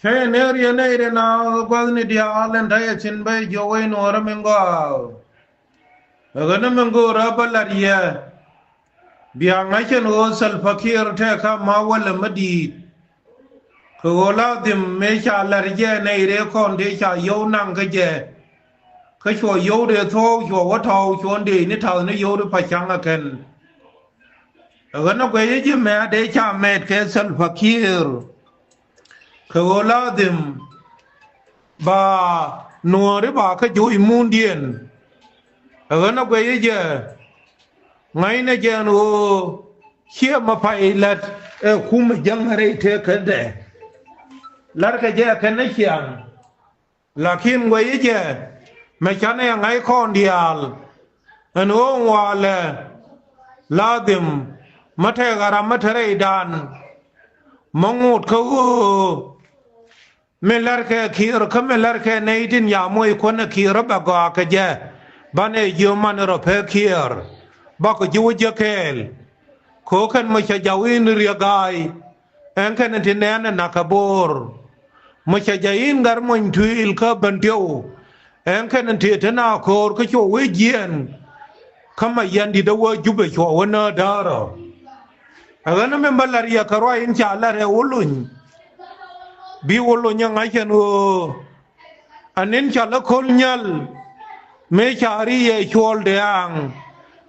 Hey, neri neri na kwazni dia alen thaya chinbai jowai no ramengo. Agana mengo rabalaria. Biang ngachen o sal fakir te ka mawala madi. Kola dim mecha larje nei re kon de cha yo nang ka je. Ka chwa yo de tho chwa wa thau chon de ni thau ni yo de pa chang aken. Agana gwe je me de cha met ke sal fakir. Kola dim ba nuore ba ka jo imun dien na gwe je ngai na je no chia ma pai lat kum jang re te ka de lar ka je ka na chiang lakin gwe je me cha ne ngai kon dial an o wa le ladim mate gara mate re dan mangut ko melar ke khir ka melar ke nei din ya moy ko na khir ba ga ka je bane yo man ro pe khir ba ko ju je kel ko kan ma cha jawin ri gai en kan tin ne na ka bor ma cha jain gar mon tuil ka ban tiu en kan ti te na ko ko chu we jien kama yan di da wo ju be chu wa na da ro agana me malaria ka ro in cha la re ulun bi wolo nyang ai chen o anin cha la kol nyal me chari ye chol de ang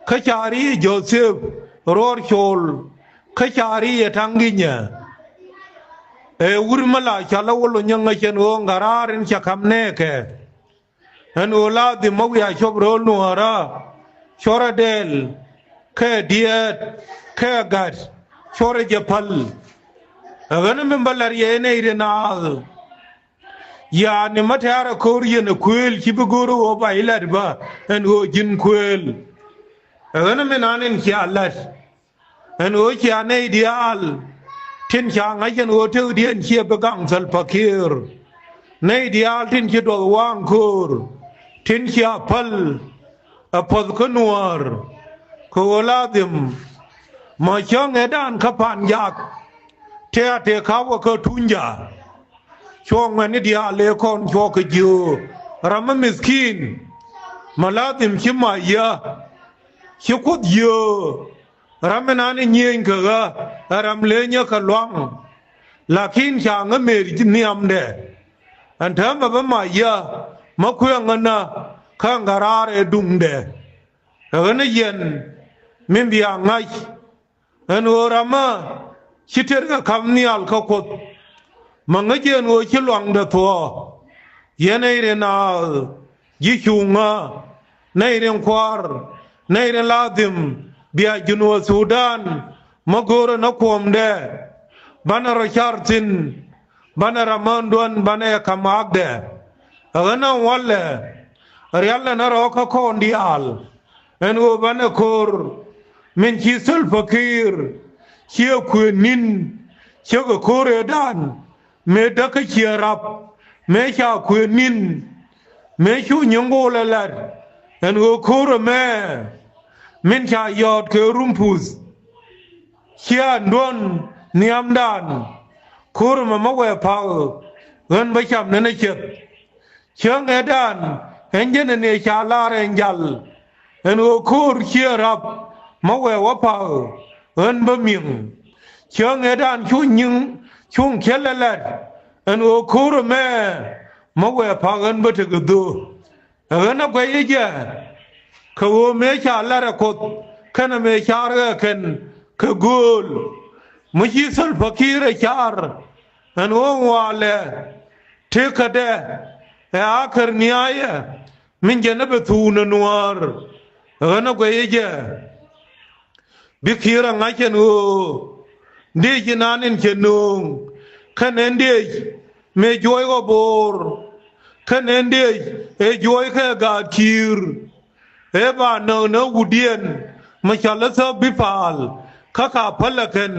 ka chari joseph ror chol ka chari ye tanginya urmala cha la wolo nyang ai chen o ngararin cha kamne ke an ola di mawya chob ro nuara chora del ke diet ke gat chora japal agana membalar ye ne irena ya ne matara koriye ne kwel kibugoro o ba ilar ba en o jin kwel agana menanen ki allah en o ki ane ideal tin cha ngajen o te dien ki begang sal fakir ne ideal tin ki do wang kur tin ki apal apod kunwar ko ladim ma chang edan kapan yakเทเขาว่าเขาทุนยาช่วงวันนี้เดียเล่คนช่วงก็อยู่เราไม่มิสกินมาลาติมชิมมาเยอะชิคุดเยอะเราไม่นานเงียงก็เราเลี้ยงก็ล้างลักขินช่างเมริจิเนียมเดอันเถอะมาไม่เยอะมาคุยกันนะข้างการาเรดุงเดแต่ก็เนี่ยเย็นไม่มีอะไรอันว่าเราไม่คิดถึงคำนี้อัลเขาคดมันก็เจนว่าชิลวังเดตัวยันในเรื่องยิชุงะในเรื่องควาร์ในเรื่องลาดิมเบียจุนวสุดานมะกรนักความเดบานาราชาร์จินบานารามันดวนบานาคำอักเดอันนั้นวันเล่เรียลเลนารอเขาคนดีอัลเอ็นว่าบานาคูร์มินชิสุลฟกีร์เชี่ยวคืนนินเชี่ยวกับโคเรดานเมดักเชียรับเมชาคืนนินเมชูยงโกลลัดเอ็นโอโคเรแม่เมนชายอดเกรุมพุสเชียนดวนเนียมดานโคเรมามาเวพาวเงินไปจับนั่นเจ็บเชียงเอดานเห็นยันเนชาลาเรงจัลเอ็นโอโคเรเชียรับมาเววพาวเอินบะมิงเชียงเอดานชุ่งยิงชุ่งเขลเลดเอินโอคูรแม่มาเวพาเอินบะถึกดูเอินนับไปยี่เจ้าเขาเมชาลาระคดขันเมชาระขันขกูลมุจิสัลฟักีระชาร์เอินโอวาเลเทคเดะอาครนิยายมินเจนเบตูนนัวร์เอินนับไปยี่เจ้าบิคีรังไงเชนูดีจินานินเชนูขันเอ็นดีเมจอยก็บอร์ขันเอ็นดีจอยแค่กาคีร์บ้านเนอวูเดียนมาชาลซาบิฟาลข้าขาพลักกัน